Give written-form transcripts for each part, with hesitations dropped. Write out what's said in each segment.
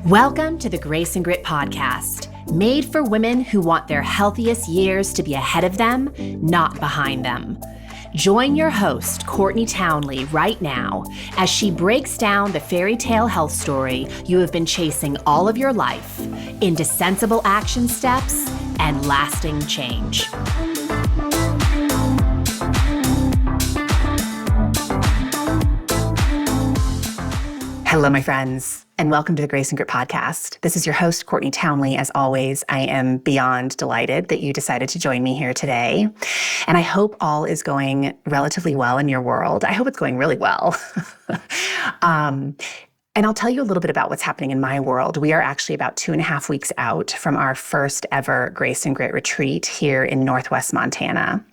Welcome to the Grace and Grit podcast, made for women who want their healthiest years to be ahead of them, not behind them. Join your host, Courtney Townley, right now as she breaks down the fairy tale health story you have been chasing all of your life into sensible action steps and lasting change. Hello, my friends, and welcome to the Grace and Grit podcast. This is your host, Courtney Townley. As always, I am beyond delighted that you decided to join me here today. And I hope all is going relatively well in your world. I hope it's going really well. And I'll tell you a little bit about what's happening in my world. We are actually about 2.5 weeks out from our first ever Grace and Grit retreat here in Northwest Montana.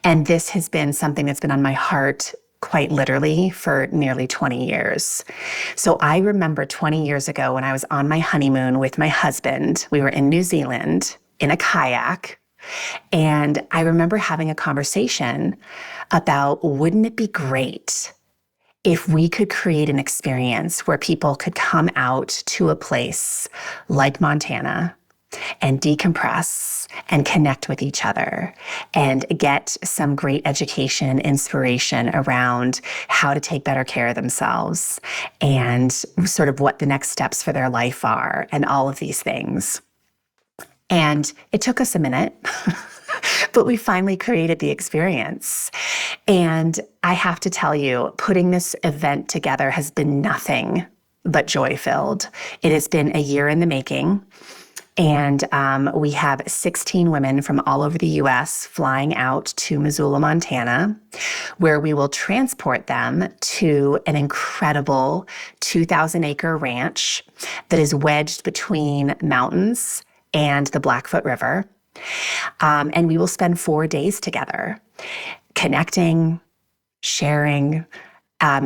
And this has been something that's been on my heart quite literally for nearly 20 years. So I remember 20 years ago when I was on my honeymoon with my husband. We were in New Zealand in a kayak. And I remember having a conversation about, wouldn't it be great if we could create an experience where people could come out to a place like Montana and decompress and connect with each other and get some great education and inspiration around how to take better care of themselves and sort of what the next steps for their life are and all of these things. And it took us a minute, but we finally created the experience. And I have to tell you, putting this event together has been nothing but joy-filled. It has been a year in the making. And we have 16 women from all over the U.S. flying out to Missoula, Montana, where we will transport them to an incredible 2,000-acre ranch that is wedged between mountains and the Blackfoot River. And we will spend 4 days together, connecting, sharing,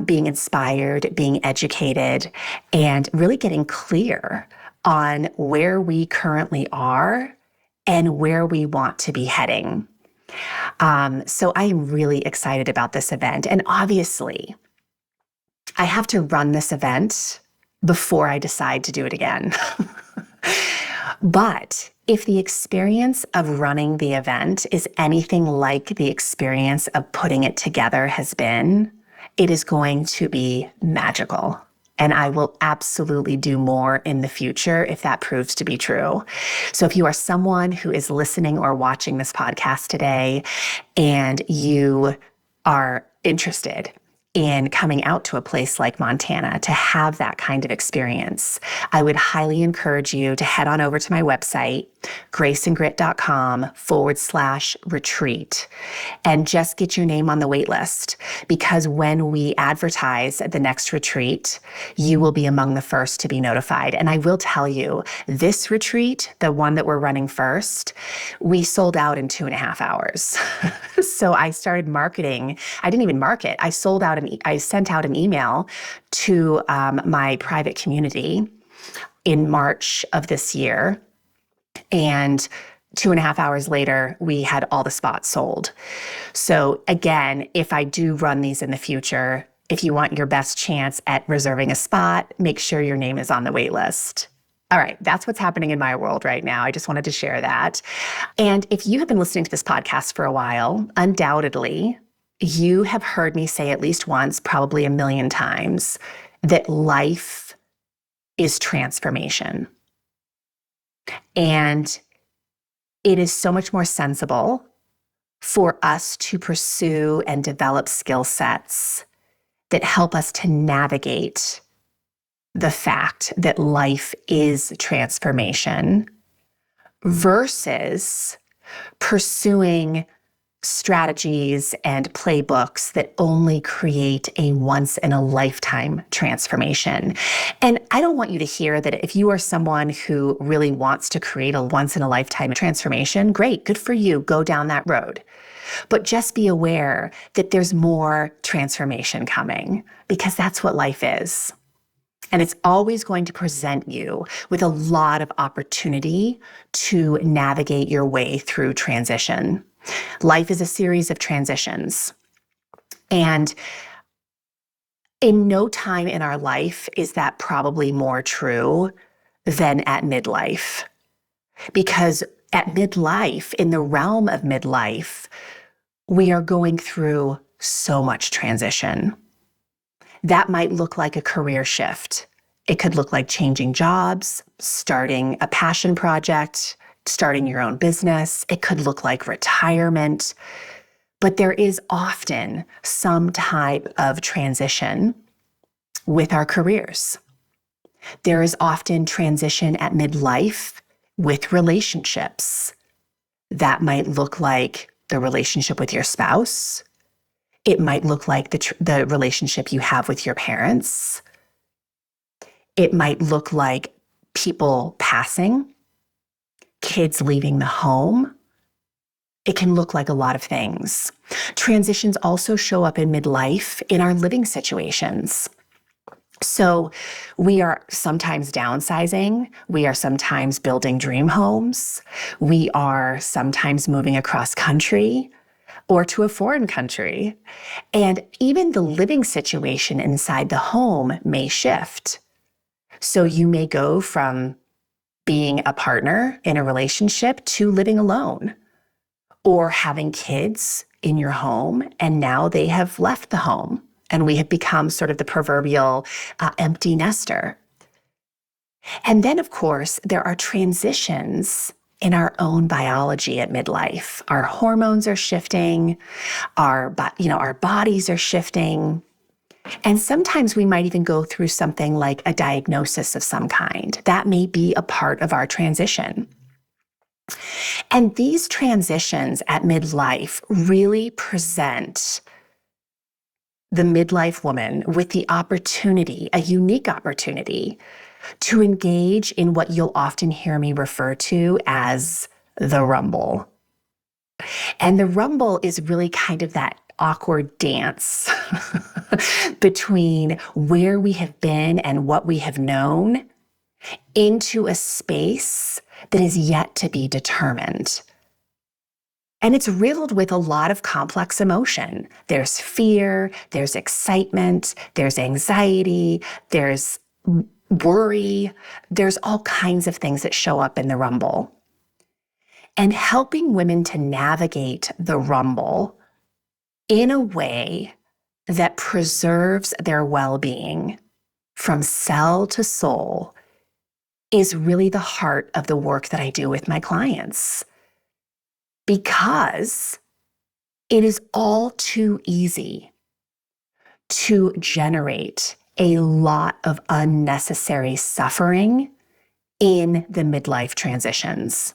being inspired, being educated, and really getting clear on where we currently are and where we want to be heading. So I am really excited about this event. And obviously, I have to run this event before I decide to do it again. But if the experience of running the event is anything like the experience of putting it together has been, it is going to be magical. And I will absolutely do more in the future if that proves to be true. So if you are someone who is listening or watching this podcast today and you are interested in coming out to a place like Montana to have that kind of experience, I would highly encourage you to head on over to my website, graceandgrit.com/retreat, and just get your name on the wait list, because when we advertise the next retreat, you will be among the first to be notified. And I will tell you, this retreat, the one that we're running first, we sold out in 2.5 hours. So I started marketing. I didn't even market. I sent out an email to my private community in March of this year. And 2.5 hours later, we had all the spots sold. So again, if I do run these in the future, if you want your best chance at reserving a spot, make sure your name is on the wait list. All right, that's what's happening in my world right now. I just wanted to share that. And if you have been listening to this podcast for a while, undoubtedly, you have heard me say at least once, probably 1,000,000 times, that life is transformation. And it is so much more sensible for us to pursue and develop skill sets that help us to navigate the fact that life is transformation versus pursuing strategies and playbooks that only create a once-in-a-lifetime transformation. And I don't want you to hear that if you are someone who really wants to create a once-in-a-lifetime transformation, great, good for you, go down that road. But just be aware that there's more transformation coming, because that's what life is. And it's always going to present you with a lot of opportunity to navigate your way through transition. Life is a series of transitions. And In no time in our life is that probably more true than at midlife. Because at midlife, in the realm of midlife, we are going through so much transition. That might look like a career shift. It could look like changing jobs, starting a passion project, starting your own business. It could look like retirement. But there is often some type of transition with our careers. There is often transition at midlife with relationships. That might look like the relationship with your spouse. It might look like the relationship you have with your parents. It might look like people passing, kids leaving the home. It can look like a lot of things. Transitions also show up in midlife in our living situations. So we are sometimes downsizing. We are sometimes building dream homes. We are sometimes moving across country or to a foreign country. And even the living situation inside the home may shift. So you may go from being a partner in a relationship to living alone, or having kids in your home and now they have left the home and we have become sort of the proverbial empty nester. And then, of course, there are transitions in our own biology at midlife. Our hormones are shifting, our bodies are shifting. And sometimes we might even go through something like a diagnosis of some kind. That may be a part of our transition. And these transitions at midlife really present the midlife woman with the opportunity, a unique opportunity, to engage in what you'll often hear me refer to as the rumble. And the rumble is really kind of that awkward dance between where we have been and what we have known into a space that is yet to be determined. And it's riddled with a lot of complex emotion. There's fear, there's excitement, there's anxiety, there's worry, there's all kinds of things that show up in the rumble. And helping women to navigate the rumble in a way that preserves their well-being from cell to soul is really the heart of the work that I do with my clients. Because it is all too easy to generate a lot of unnecessary suffering in the midlife transitions.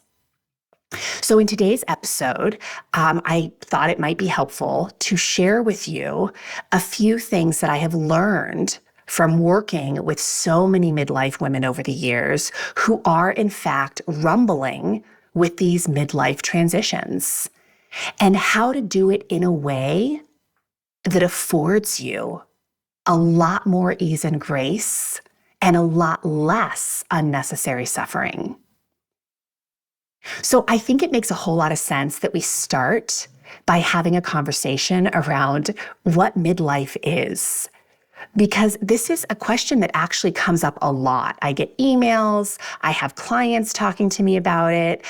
So in today's episode, I thought it might be helpful to share with you a few things that I have learned from working with so many midlife women over the years who are in fact rumbling with these midlife transitions, and how to do it in a way that affords you a lot more ease and grace and a lot less unnecessary suffering. So I think it makes a whole lot of sense that we start by having a conversation around what midlife is, because this is a question that actually comes up a lot. I get emails, I have clients talking to me about it.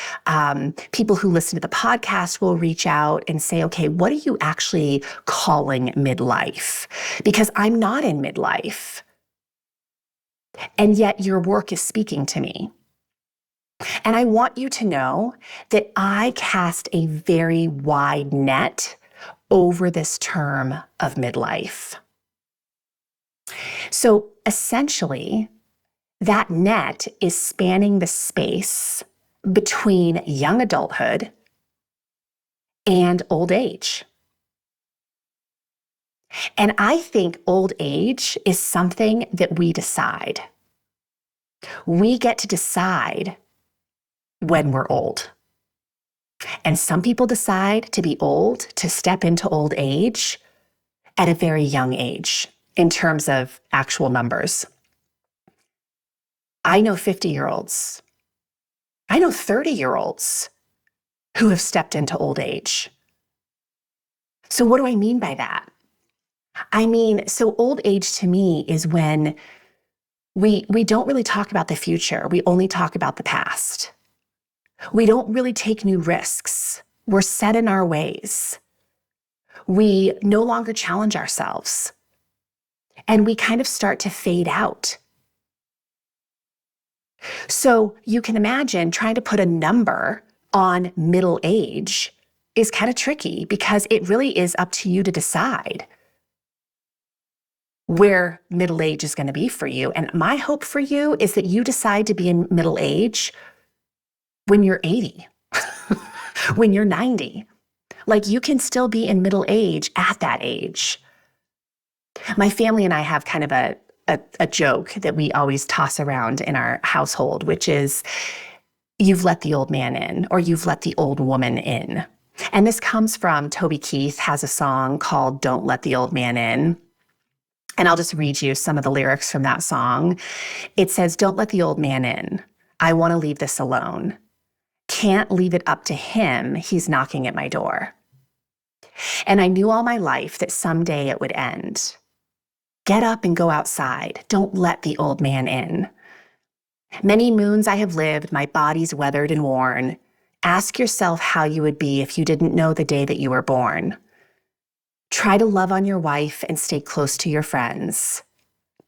People who listen to the podcast will reach out and say, okay, what are you actually calling midlife? Because I'm not in midlife. And yet your work is speaking to me. And I want you to know that I cast a very wide net over this term of midlife. So essentially, that net is spanning the space between young adulthood and old age. And I think old age is something that we decide. We get to decide when we're old. And some people decide to be old, to step into old age at a very young age in terms of actual numbers. I know 50-year-olds. I know 30-year-olds who have stepped into old age. So what do I mean by that? I mean, so old age to me is when we don't really talk about the future. We only talk about the past. We don't really take new risks. We're set in our ways. We no longer challenge ourselves. And we kind of start to fade out. So you can imagine trying to put a number on middle age is kind of tricky because it really is up to you to decide where middle age is going to be for you. And my hope for you is that you decide to be in middle age when you're 80, when you're 90. Like you can still be in middle age at that age. My family and I have kind of a joke that we always toss around in our household, which is you've let the old man in or you've let the old woman in. And this comes from Toby Keith has a song called Don't Let the Old Man In. And I'll just read you some of the lyrics from that song. It says, "Don't let the old man in. I want to leave this alone. Can't leave it up to him. He's knocking at my door. And I knew all my life that someday it would end. Get up and go outside. Don't let the old man in. Many moons I have lived, my body's weathered and worn. Ask yourself how you would be if you didn't know the day that you were born. Try to love on your wife and stay close to your friends.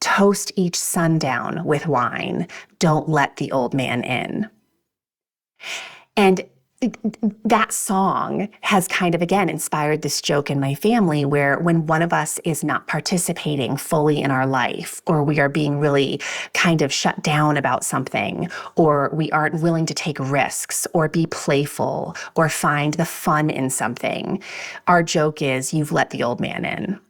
Toast each sundown with wine. Don't let the old man in." And that song has kind of, again, inspired this joke in my family where when one of us is not participating fully in our life, or we are being really kind of shut down about something, or we aren't willing to take risks or be playful or find the fun in something, our joke is, you've let the old man in.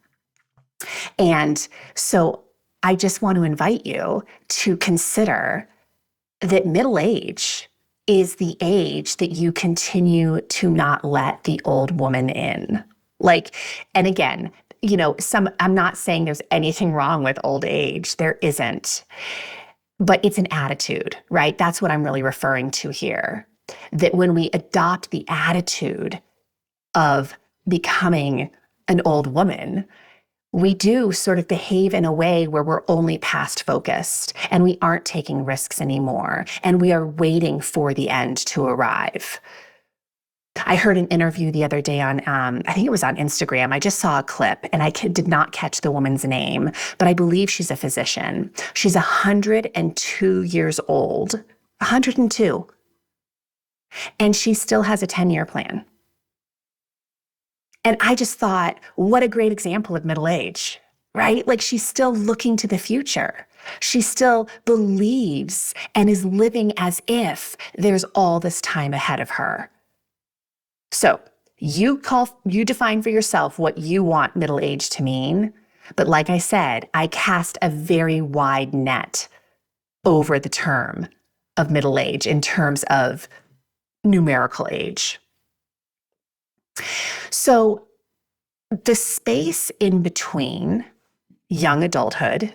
And so I just want to invite you to consider that middle age is the age that you continue to not let the old woman in. Like, and again, I'm not saying there's anything wrong with old age. There isn't. But it's an attitude, right? That's what I'm really referring to here. That when we adopt the attitude of becoming an old woman, we do sort of behave in a way where we're only past focused and we aren't taking risks anymore and we are waiting for the end to arrive. I heard an interview the other day on, I think it was on Instagram. I just saw a clip and I did not catch the woman's name, but I believe she's a physician. She's 102 years old, 102. And she still has a 10-year plan. And I just thought, what a great example of middle age, right? Like she's still looking to the future. She still believes and is living as if there's all this time ahead of her. So you define for yourself what you want middle age to mean. But like I said, I cast a very wide net over the term of middle age in terms of numerical age. So the space in between young adulthood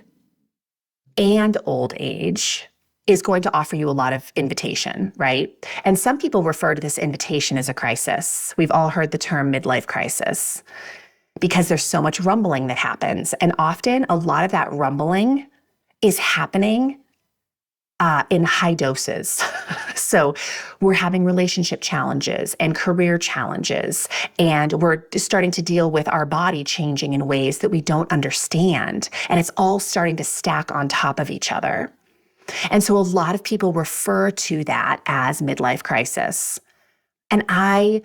and old age is going to offer you a lot of invitation, right? And some people refer to this invitation as a crisis. We've all heard the term midlife crisis because there's so much rumbling that happens. And often a lot of that rumbling is happening in high doses. So we're having relationship challenges and career challenges, and we're starting to deal with our body changing in ways that we don't understand. And it's all starting to stack on top of each other. And so a lot of people refer to that as midlife crisis. And I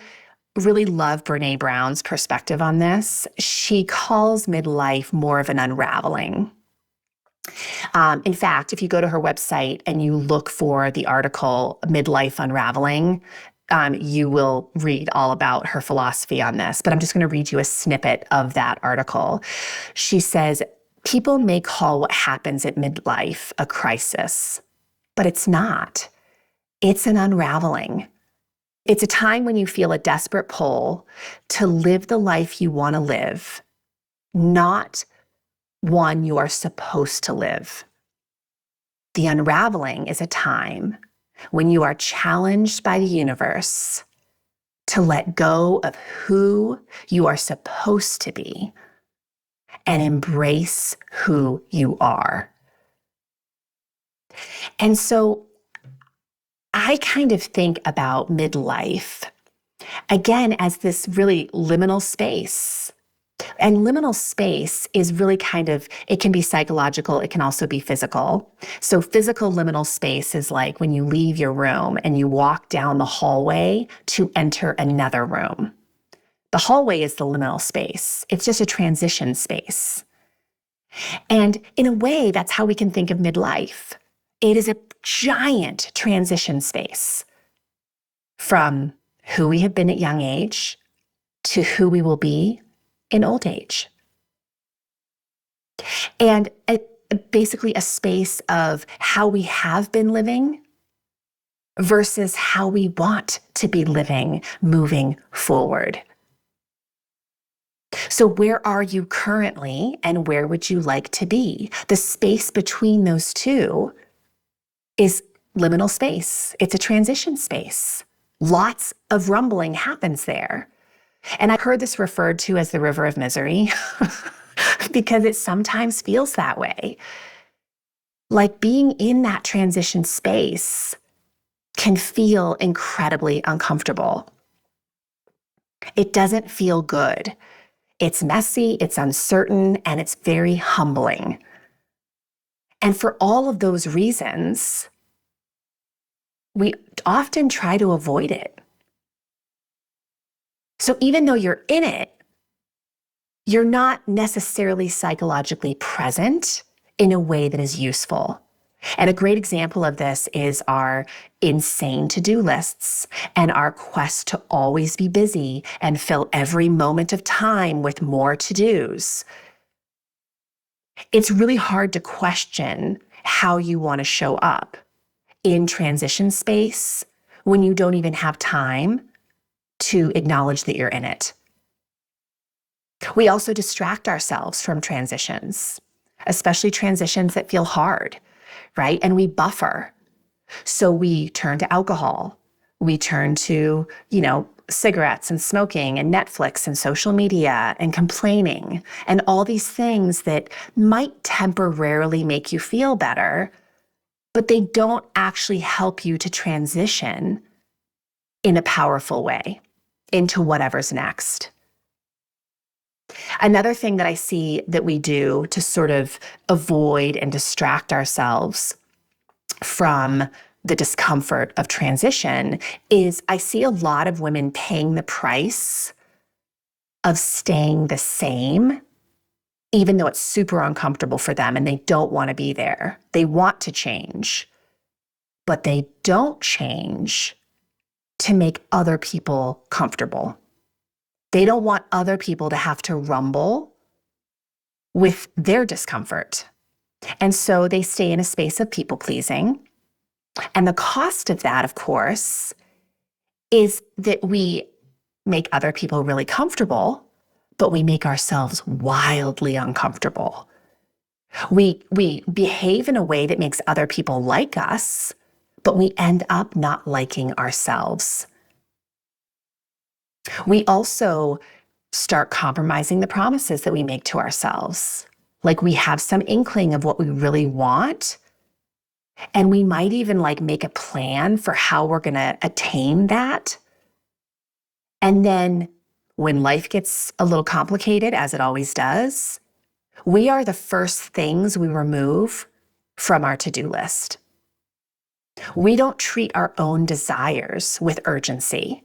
really love Brené Brown's perspective on this. She calls midlife more of an unraveling. In fact, if you go to her website and you look for the article Midlife Unraveling, you will read all about her philosophy on this. But I'm just going to read you a snippet of that article. She says, people may call what happens at midlife a crisis, but it's not. It's an unraveling. It's a time when you feel a desperate pull to live the life you want to live, not one you are supposed to live. The unraveling is a time when you are challenged by the universe to let go of who you are supposed to be and embrace who you are. And so I kind of think about midlife, again, as this really liminal space. And liminal space is really kind of, it can be psychological, it can also be physical. So physical liminal space is like when you leave your room and you walk down the hallway to enter another room. The hallway is the liminal space. It's just a transition space. And in a way, that's how we can think of midlife. It is a giant transition space from who we have been at young age to who we will be in old age. And basically a space of how we have been living versus how we want to be living moving forward. So where are you currently and where would you like to be? The space between those two is liminal space. It's a transition space. Lots of rumbling happens there. And I've heard this referred to as the river of misery because it sometimes feels that way. Like being in that transition space can feel incredibly uncomfortable. It doesn't feel good. It's messy, it's uncertain, and it's very humbling. And for all of those reasons, we often try to avoid it. So even though you're in it, you're not necessarily psychologically present in a way that is useful. And a great example of this is our insane to-do lists and our quest to always be busy and fill every moment of time with more to-dos. It's really hard to question how you want to show up in transition space when you don't even have time to acknowledge that you're in it. We also distract ourselves from transitions, especially transitions that feel hard, right? And we buffer. So we turn to alcohol. We turn to, cigarettes and smoking and Netflix and social media and complaining and all these things that might temporarily make you feel better, but they don't actually help you to transition in a powerful way into whatever's next. Another thing that I see that we do to sort of avoid and distract ourselves from the discomfort of transition is I see a lot of women paying the price of staying the same, even though it's super uncomfortable for them and they don't want to be there. They want to change, but they don't change to make other people comfortable. They don't want other people to have to rumble with their discomfort. And so they stay in a space of people pleasing. And the cost of that, of course, is that we make other people really comfortable, but we make ourselves wildly uncomfortable. We behave in a way that makes other people like us, but we end up not liking ourselves. We also start compromising the promises that we make to ourselves. Like we have some inkling of what we really want, and we might even make a plan for how we're going to attain that. And then when life gets a little complicated, as it always does, we are the first things we remove from our to-do list. We don't treat our own desires with urgency.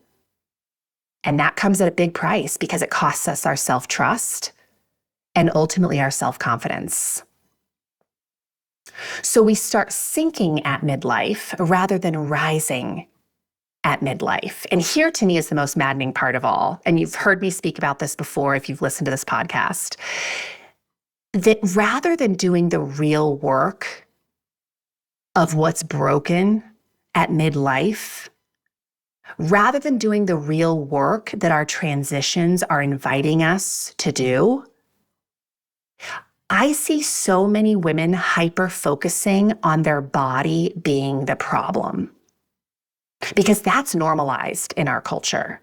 And that comes at a big price because it costs us our self-trust and ultimately our self-confidence. So we start sinking at midlife rather than rising at midlife. And here to me is the most maddening part of all. And you've heard me speak about this before if you've listened to this podcast. That rather than doing the real work of what's broken at midlife, rather than doing the real work that our transitions are inviting us to do, I see so many women hyper-focusing on their body being the problem. Because that's normalized in our culture.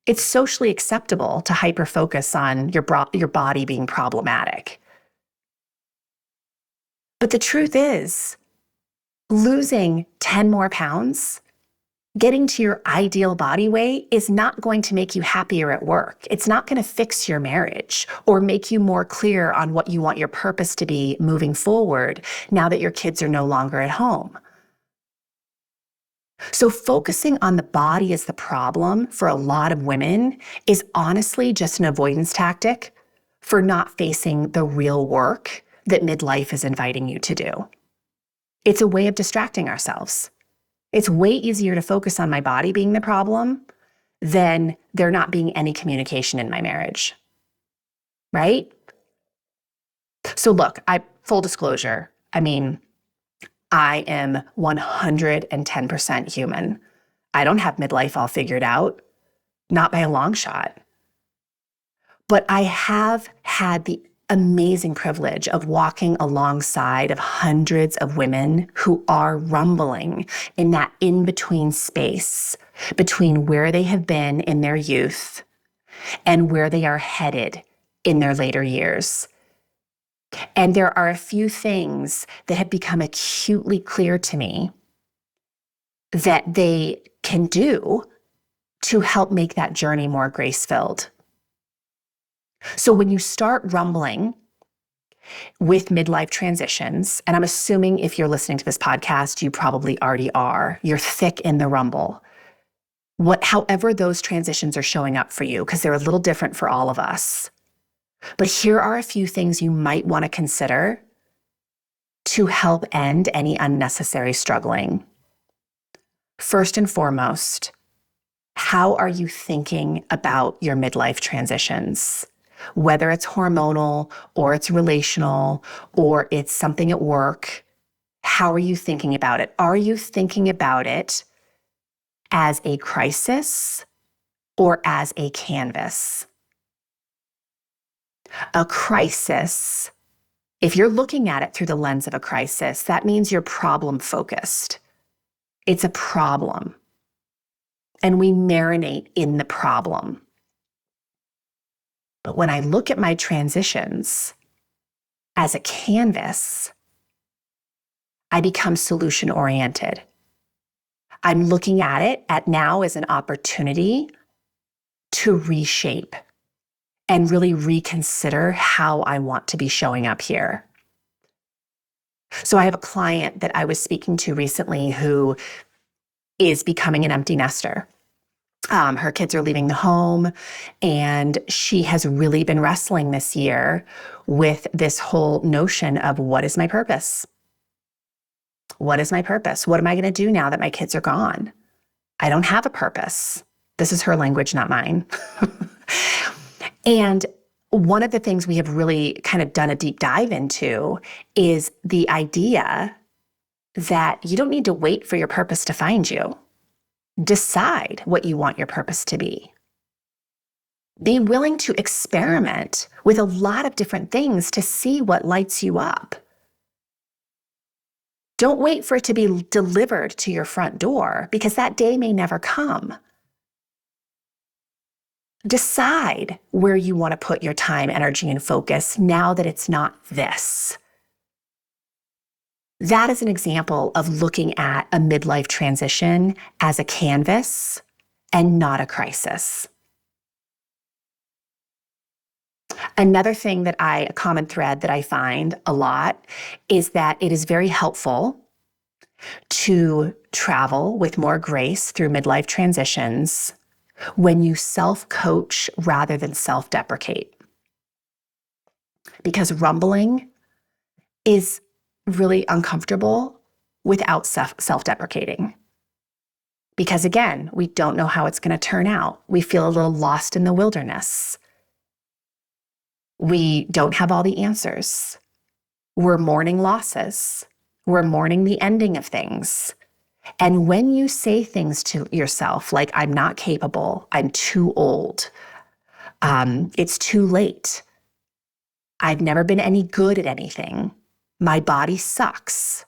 It's socially acceptable to hyper-focus on your body being problematic. But the truth is, losing 10 more pounds, getting to your ideal body weight is not going to make you happier at work. It's not going to fix your marriage or make you more clear on what you want your purpose to be moving forward now that your kids are no longer at home. So focusing on the body as the problem for a lot of women is honestly just an avoidance tactic for not facing the real work that midlife is inviting you to do. It's a way of distracting ourselves. It's way easier to focus on my body being the problem than there not being any communication in my marriage, right? So look, full disclosure, I am 110% human. I don't have midlife all figured out, not by a long shot. But I have had the amazing privilege of walking alongside of hundreds of women who are rumbling in that in-between space between where they have been in their youth and where they are headed in their later years. And there are a few things that have become acutely clear to me that they can do to help make that journey more grace-filled. So when you start rumbling with midlife transitions, and I'm assuming if you're listening to this podcast, you probably already are, you're thick in the rumble. However those transitions are showing up for you, because they're a little different for all of us. But here are a few things you might want to consider to help end any unnecessary struggling. First and foremost, how are you thinking about your midlife transitions? Whether it's hormonal or it's relational or it's something at work, how are you thinking about it? Are you thinking about it as a crisis or as a canvas? A crisis, if you're looking at it through the lens of a crisis, that means you're problem focused. It's a problem. And we marinate in the problem. But when I look at my transitions as a canvas, I become solution oriented. I'm looking at it now as an opportunity to reshape and really reconsider how I want to be showing up here. So I have a client that I was speaking to recently who is becoming an empty nester. Her kids are leaving the home, and she has really been wrestling this year with this whole notion of what is my purpose? What is my purpose? What am I going to do now that my kids are gone? I don't have a purpose. This is her language, not mine. And one of the things we have really kind of done a deep dive into is the idea that you don't need to wait for your purpose to find you. Decide what you want your purpose to be. Be willing to experiment with a lot of different things to see what lights you up. Don't wait for it to be delivered to your front door, because that day may never come. Decide where you want to put your time, energy, and focus now that it's not this. That is an example of looking at a midlife transition as a canvas and not a crisis. Another thing a common thread that I find a lot is that it is very helpful to travel with more grace through midlife transitions when you self-coach rather than self-deprecate. Because rumbling is really uncomfortable without self-deprecating. Because again, we don't know how it's going to turn out. We feel a little lost in the wilderness. We don't have all the answers. We're mourning losses. We're mourning the ending of things. And when you say things to yourself like, I'm not capable, I'm too old, it's too late, I've never been any good at anything, my body sucks,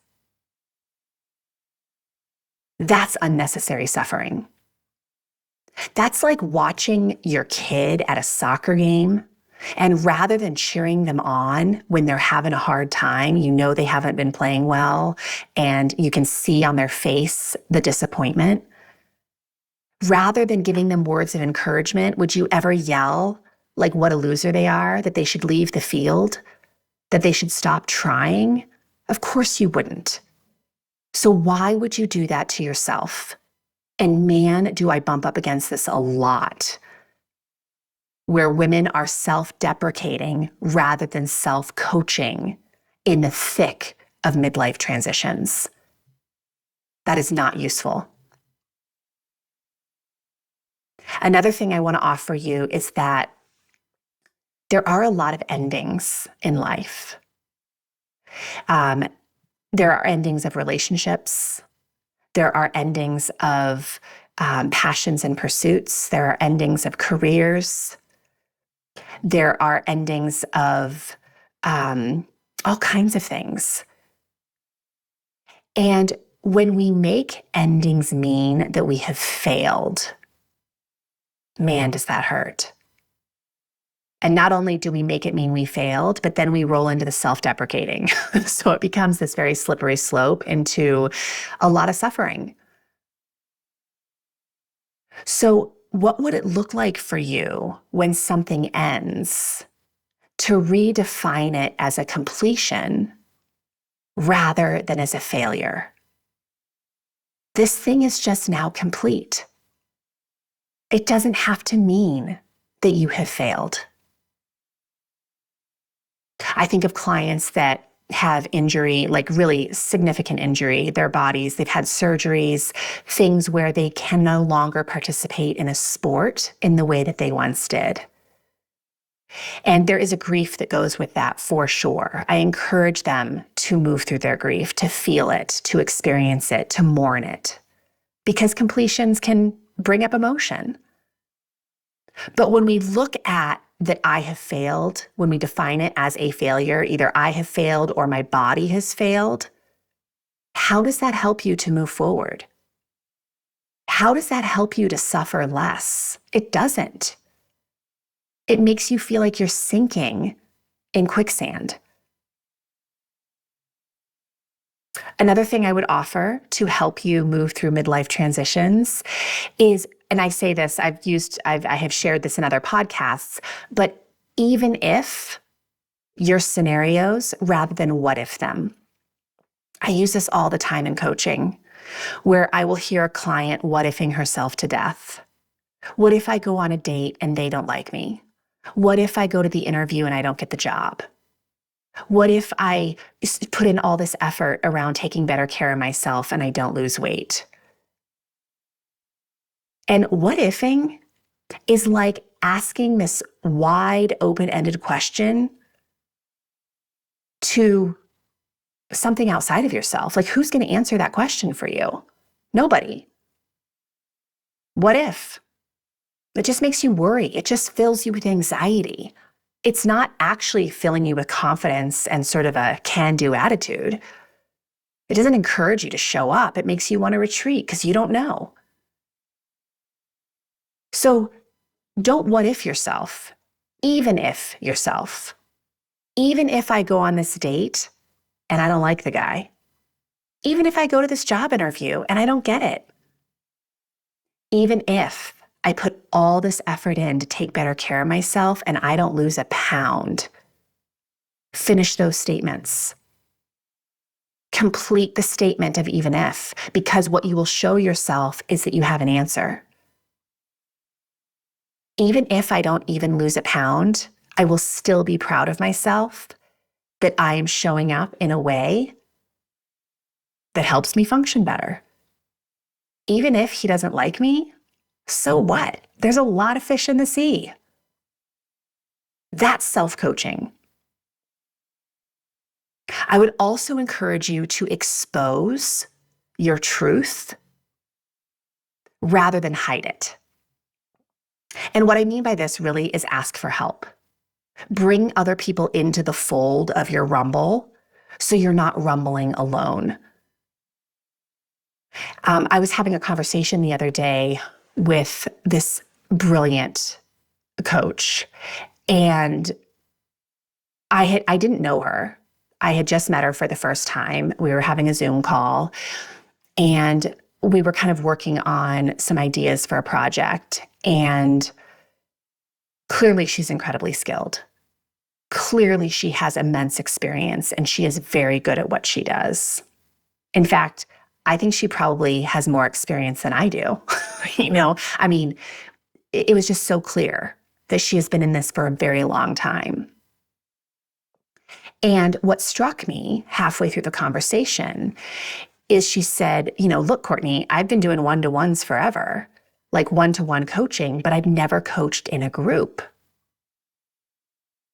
that's unnecessary suffering. That's like watching your kid at a soccer game, and rather than cheering them on when they're having a hard time, you know they haven't been playing well, and you can see on their face the disappointment. Rather than giving them words of encouragement, would you ever yell like what a loser they are, that they should leave the field, that they should stop trying? Of course you wouldn't. So why would you do that to yourself? And man, do I bump up against this a lot, where women are self-deprecating rather than self-coaching in the thick of midlife transitions. That is not useful. Another thing I want to offer you is that there are a lot of endings in life. There are endings of relationships. There are endings of passions and pursuits. There are endings of careers. There are endings of all kinds of things. And when we make endings mean that we have failed, man, does that hurt. And not only do we make it mean we failed, but then we roll into the self-deprecating. So it becomes this very slippery slope into a lot of suffering. So what would it look like for you when something ends to redefine it as a completion rather than as a failure? This thing is just now complete. It doesn't have to mean that you have failed. I think of clients that have injury, like really significant injury, their bodies, they've had surgeries, things where they can no longer participate in a sport in the way that they once did. And there is a grief that goes with that for sure. I encourage them to move through their grief, to feel it, to experience it, to mourn it, because completions can bring up emotion. But when we look at that I have failed, when we define it as a failure, either I have failed or my body has failed, how does that help you to move forward? How does that help you to suffer less? It doesn't. It makes you feel like you're sinking in quicksand. Another thing I would offer to help you move through midlife transitions is, and I say this, I have shared this in other podcasts, but even if your scenarios rather than what if them. I use this all the time in coaching, where I will hear a client what ifing herself to death. What if I go on a date and they don't like me? What if I go to the interview and I don't get the job? What if I put in all this effort around taking better care of myself and I don't lose weight? And what ifing is like asking this wide open-ended question to something outside of yourself. Like, who's going to answer that question for you? Nobody. What if? It just makes you worry. It just fills you with anxiety. It's not actually filling you with confidence and sort of a can-do attitude. It doesn't encourage you to show up. It makes you want to retreat because you don't know. So don't what if yourself, even if yourself. Even if I go on this date and I don't like the guy. Even if I go to this job interview and I don't get it. Even if I put all this effort in to take better care of myself and I don't lose a pound. Finish those statements. Complete the statement of even if, because what you will show yourself is that you have an answer. Even if I don't even lose a pound, I will still be proud of myself that I am showing up in a way that helps me function better. Even if he doesn't like me, so what? There's a lot of fish in the sea. That's self-coaching. I would also encourage you to expose your truth rather than hide it. And what I mean by this really is ask for help. Bring other people into the fold of your rumble so you're not rumbling alone. I was having a conversation the other day with this brilliant coach, and I didn't know her. I had just met her for the first time. We were having a Zoom call, and we were kind of working on some ideas for a project. And clearly she's incredibly skilled. Clearly she has immense experience, and she is very good at what she does. In fact, I think she probably has more experience than I do. I mean, it was just so clear that she has been in this for a very long time. And what struck me halfway through the conversation is she said, look, Courtney, I've been doing one-to-ones forever, like one-to-one coaching, but I've never coached in a group.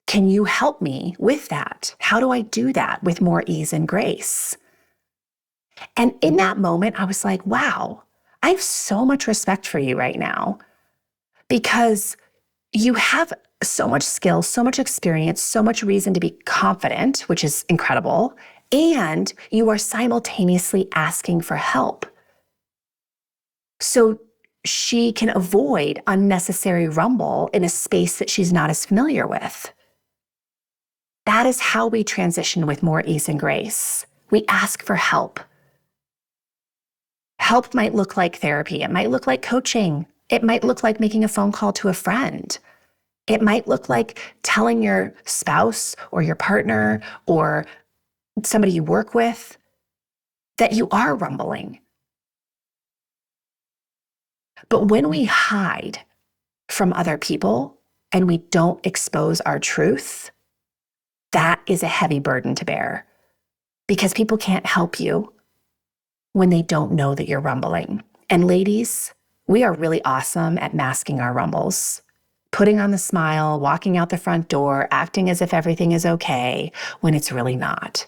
Can you help me with that? How do I do that with more ease and grace? And in that moment, I was like, wow, I have so much respect for you right now, because you have so much skill, so much experience, so much reason to be confident, which is incredible. And you are simultaneously asking for help, so she can avoid unnecessary rumble in a space that she's not as familiar with. That is how we transition with more ease and grace. We ask for help. Help might look like therapy. It might look like coaching. It might look like making a phone call to a friend. It might look like telling your spouse or your partner or somebody you work with that you are rumbling. But when we hide from other people and we don't expose our truth, that is a heavy burden to bear, because people can't help you when they don't know that you're rumbling. And ladies, we are really awesome at masking our rumbles, putting on the smile, walking out the front door, acting as if everything is okay when it's really not.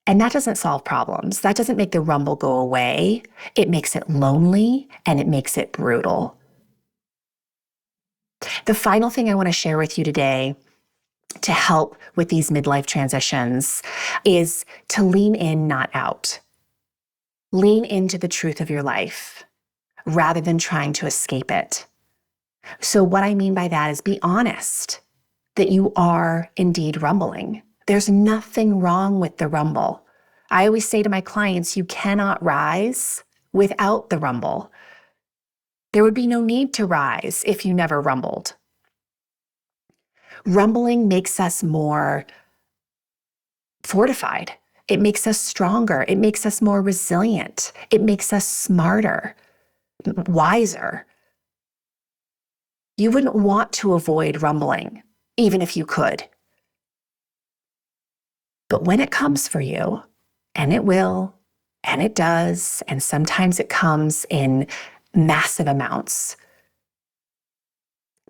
And that doesn't solve problems. That doesn't make the rumble go away. It makes it lonely, and it makes it brutal. The final thing I want to share with you today to help with these midlife transitions is to lean in, not out. Lean into the truth of your life rather than trying to escape it. So what I mean by that is be honest that you are indeed rumbling. There's nothing wrong with the rumble. I always say to my clients, you cannot rise without the rumble. There would be no need to rise if you never rumbled. Rumbling makes us more fortified. It makes us stronger. It makes us more resilient. It makes us smarter, wiser. You wouldn't want to avoid rumbling, even if you could. But when it comes for you, and it will, and it does, and sometimes it comes in massive amounts,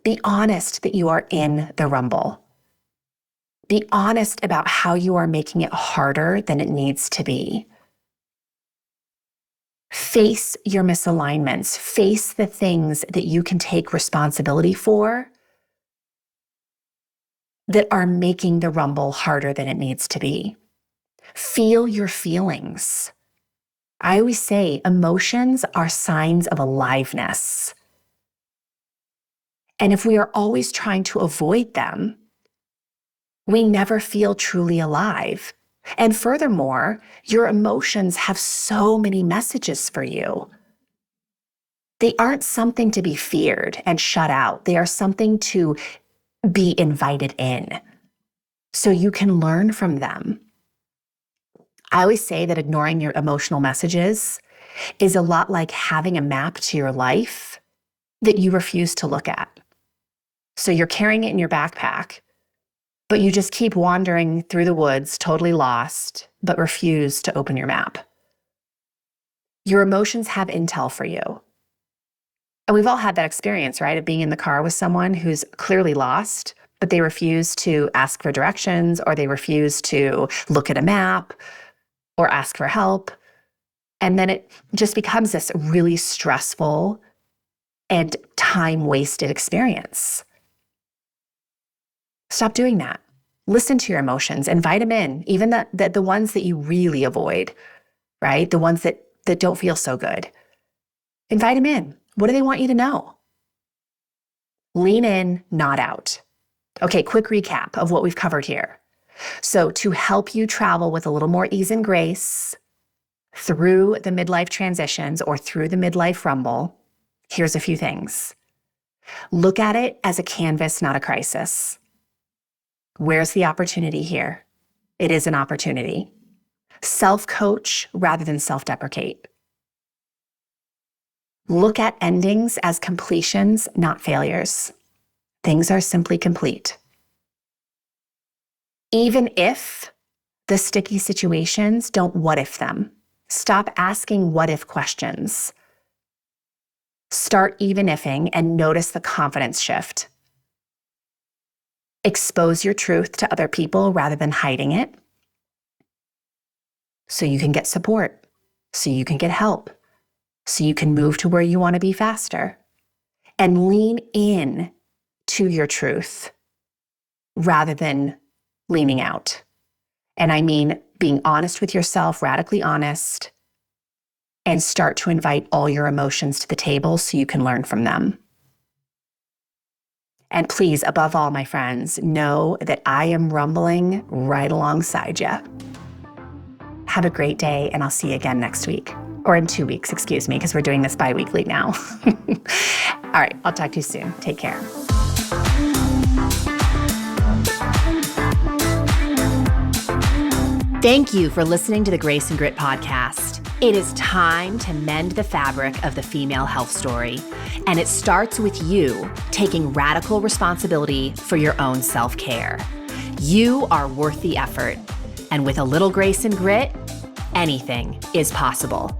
be honest that you are in the rumble. Be honest about how you are making it harder than it needs to be. Face your misalignments. Face the things that you can take responsibility for that are making the rumble harder than it needs to be. Feel your feelings. I always say emotions are signs of aliveness. And if we are always trying to avoid them, we never feel truly alive. And furthermore, your emotions have so many messages for you. They aren't something to be feared and shut out. They are something to be invited in so you can learn from them. I always say that ignoring your emotional messages is a lot like having a map to your life that you refuse to look at. So you're carrying it in your backpack, but you just keep wandering through the woods, totally lost, but refuse to open your map. Your emotions have intel for you. And we've all had that experience, right? Of being in the car with someone who's clearly lost, but they refuse to ask for directions, or they refuse to look at a map or ask for help. And then it just becomes this really stressful and time-wasted experience. Stop doing that. Listen to your emotions, invite them in, even the ones that you really avoid, right? The ones that don't feel so good. Invite them in. What do they want you to know? Lean in, not out. Okay, quick recap of what we've covered here. So to help you travel with a little more ease and grace through the midlife transitions or through the midlife rumble, here's a few things. Look at it as a canvas, not a crisis. Where's the opportunity here? It is an opportunity. Self-coach rather than self-deprecate. Look at endings as completions, not failures. Things are simply complete. Even if the sticky situations, don't what if them. Stop asking what if questions. Start even ifing and notice the confidence shift. Expose your truth to other people rather than hiding it, so you can get support, so you can get help, so you can move to where you want to be faster. And lean in to your truth rather than leaning out. And I mean being honest with yourself, radically honest, and start to invite all your emotions to the table so you can learn from them. And please, above all, my friends, know that I am rumbling right alongside you. Have a great day, and I'll see you again next week. Or in 2 weeks, excuse me, because we're doing this bi-weekly now. All right, I'll talk to you soon. Take care. Thank you for listening to the Grace and Grit podcast. It is time to mend the fabric of the female health story. And it starts with you taking radical responsibility for your own self-care. You are worth the effort. And with a little grace and grit, anything is possible.